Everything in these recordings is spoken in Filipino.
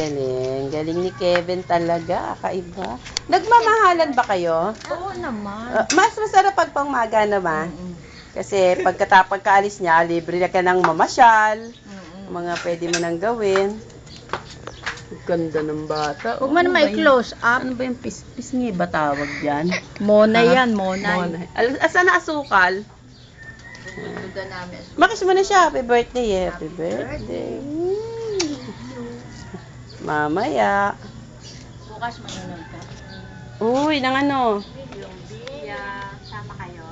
galing. Galing ni Kevin talaga. Kaiba. Nagmamahalan ba kayo? Oo naman. Mas masarap pag pangmaga naman. Kasi pagkaalis niya, libre na ka ng mamasyal. Mga pwede mo nang gawin. Ganda ng bata. Huwag mo naman i-close up. Ano ba yung pisngi ba tawag yan? Monay yan, monay. Asan na asukal? Suda namin. Makis mo na siya. Happy birthday eh. Happy birthday. Mamaya. Bukas manunod ka. Uy, nang ano? Yung Bia, sama kayo.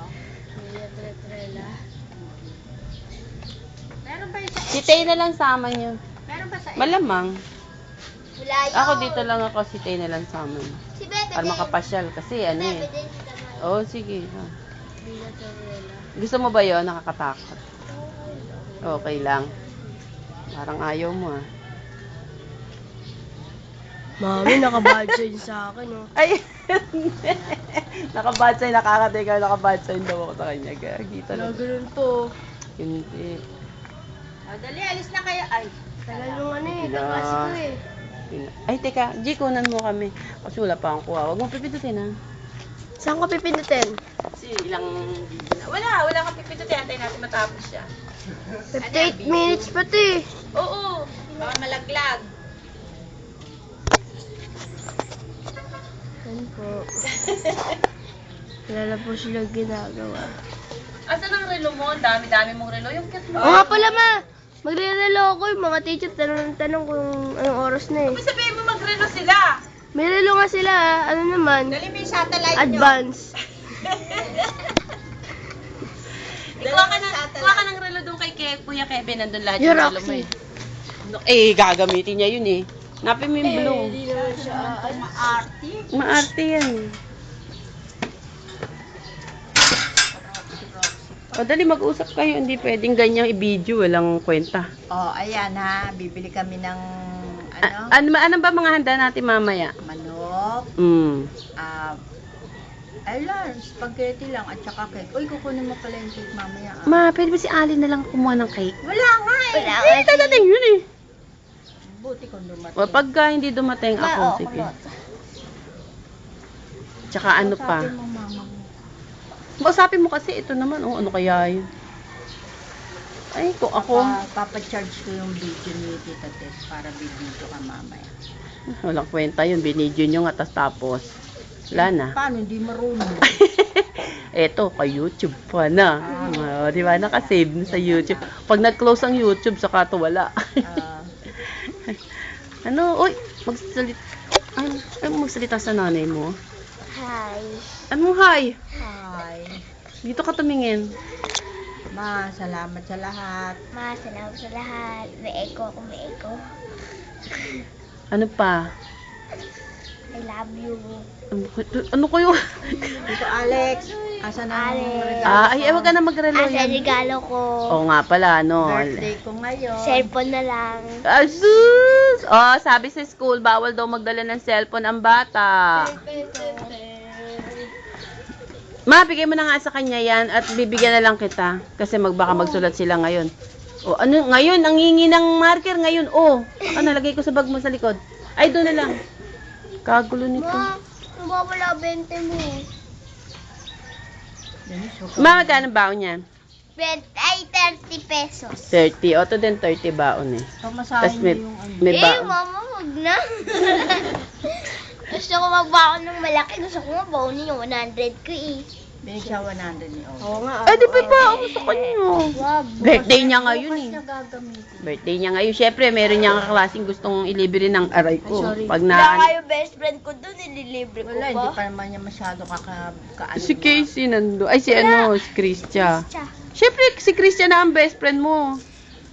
Meron ba yung sa Si Tay na lang sama niyo. Meron ba sa Malamang. Wala yun. Ako dito lang ako, si Tay na lang sama niyo. Si Bebe Para din. makapasyal. Kasi ano eh. Bebe din kamay. Oh, sige. Ha. Gusto mo ba yun? Nakakatakot. Okay lang. Parang ayaw mo ah. Mami, naka-budget sa akin, oh. Ay! Nakabadsay, nakakateka, nakabadsay daw ako sa kanya. Gagi talaga. Ganun to. Hindi. Oh, dali, alis na kayo. Ay, Tagal nung ano eh, Wala. kaklase ko eh. Ay, teka. G, kunan mo kami. Kasi wala pa akong kuha. Huwag mo pipindutin ha. Saan ko pipindutin? Kasi ilang video na. Wala kang pipindutin. Antayin natin matapos siya. 58 minutes pa to eh. Oo. baka malaglag. Ano po? Wala na po sila ginagawa. Asan ang relo mo? Ang dami-dami mong relo. Yung cute mo. Oo nga pala ma! Magre-relo ako yung mga teacher. Tanong kung anong oras na eh. May sabihin mo magrelo sila. May relo nga sila ah. Ano naman? Dali, may satellite nyo. Advance. Kuha ka ng relo doon kay Kuya Kevin. Nandun lahat Yung yung relo mo Roxy. eh. Gagamitin niya yun eh. Napin mo yung blue. Hindi naman siya. Maarte. Maarte yan. O dali, mag-usap kayo. Hindi pwedeng ganyang i-video. Walang kwenta. Oh, ayan ha. Bibili kami ng ano? Ano ba mga handa natin mamaya? Manok. Ayun, spaghetti lang at saka cake. Uy, kukunin mo pala yung cake mamaya. Ah. Ma, pwede ba si Ali na lang kumuha ng cake? Wala nga eh. Wala Eh, dadating yun eh. Buti kung dumating. O, pagka hindi dumating ako, sige. Tsaka ano pa? Sabi mo, mama mo. Mausapin mo kasi ito naman. Oh, ano kaya yun? Ay, kung ako... Papacharge ko yung video ni Tita Tess para bibidyo ka mamaya. Walang kwenta yun. Binidyo nyo nga tapos. Wala na. Paano? Hindi marunong. Eto, kay YouTube pa na. Di ba? Nakasave na sa YouTube. Pag nag-close ang YouTube, saka to wala. Ano? Uy, magsalita sa nanay mo. Hi. Ano, hi? Hi. Dito ka tumingin. Ma, salamat sa lahat. Ma, salamat sa lahat. May echo ako, may echo. Ano pa? I love you. Ano kayo? Dito Alex, asa na ang Alex. regalo Ay, wag ka na magrelo Asa yan. regalo ko? Oo nga pala, no. Birthday ko ngayon. Cellphone na lang. Asus! Oh, sabi sa school, bawal daw magdala ng cellphone ang bata. Ma, bigay mo na nga sa kanya yan at bibigyan na lang kita. Kasi baka magsulat sila ngayon. O, ano, ngayon, ang hingi ng marker ngayon. O, nalagay ko sa bag mo sa likod. Ay, doon na lang. Kagulo nito. Ma, mawawala 20 mo. Ma, magkano baon yan? Ay, 30 pesos. 30. O, to din 30 baon eh. Pamasahin Tapos mo yung ano. may baon. mama, wag na. Gusto ko magbaon ng malaki. Gusto ko mabaonin yung 100 ko eh. Binig siya 100 ni Owen. Oo nga. Ay, di ba baon sa kanya? Wow. Birthday niya ngayon eh. Bukas niya gagamitin. Birthday niya ngayon. Syempre, meron niyang kaklaseng gustong ilibre ng aray ko. Ay, sorry. Pag Wala na... kayo best friend ko doon, nililibre ko Wala, pa. hindi pa naman niya masyado kaano. Si Casey nando. Ay, si ano, si Christia. Siya. Syempre, si Christia na ang best friend mo.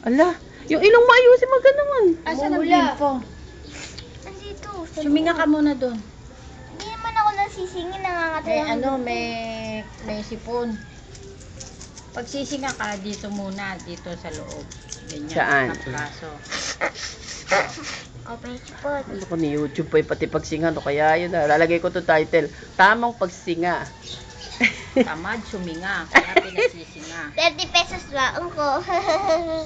Ala, yung ilong mo ayusin mo naman. Asan ang Mamula. bimpo? Nandito. Suminga ka muna doon. Hindi naman ako nasisingin, nangangatay May ako. ano, may sipon. Pag sisinga ka, dito muna, dito sa loob. Ganyan. Saan? Kapraso. Open spot. Ano ko ni YouTube pa pati pagsinga. No, kaya yun na. Lalagay ko to title. Tamang pagsinga. Tamad, suminga. Kaya pinasisinga. 30 pesos baon ko.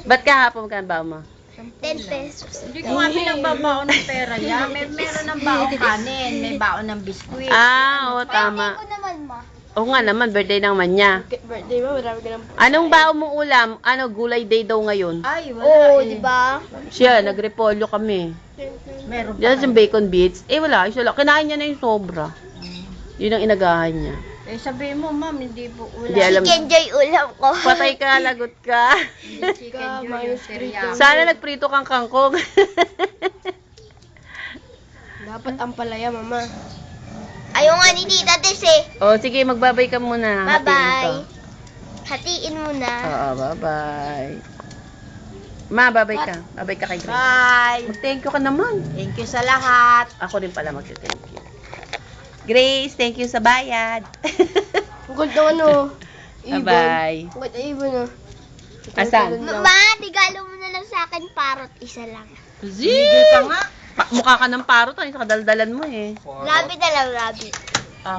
Ba't kahapon ka ba mo? 10 pesos. Hindi ko nga pinagbabaon ng pera yan. Meron ng baon kanin, may baon ng biskwit. Ah, oo, tama. Ko naman, ma. Oo nga naman, birthday naman niya. Birthday mo, marami ka ng... Anong baon mong ulam? Ano, gulay day daw ngayon? Ay, wala Oo, eh. di ba? Siya, nagrepolyo kami. Meron pa Diyan yung bacon bits. Eh, wala. Isa lang. Kinain niya na yung sobra. Yun ang inagahan niya. Eh, sabihin mo, ma'am, hindi po ulam. Hindi alam. Chicken joy ulam ko. Patay ka, lagot ka. Hindi chicken joy yung cereal. Sana nagprito kang kangkong. Dapat ang palaya, mama. Ayaw nga ni Tita Tess eh. O, sige, magbabay ka muna. Hatiin ko. Bye-bye. Hatiin mo na. Oo, bye-bye. Ma, babay ka. Babay ka kay Grace. Bye! Mag-thank you ka naman. Thank you sa lahat. Ako rin pala mag-thank you. Grace, thank you sa bayad. Ang gold ng ano. Ibon. Bye-bye. Ang gold ng ibon, ah. Asan? Ma, tigalo mo na lang sa akin parot. Isa lang. Zigil ka nga. Mukha ka ng parot, sa kadaldalan mo eh. Rabbit na lang, rabbit. Ah.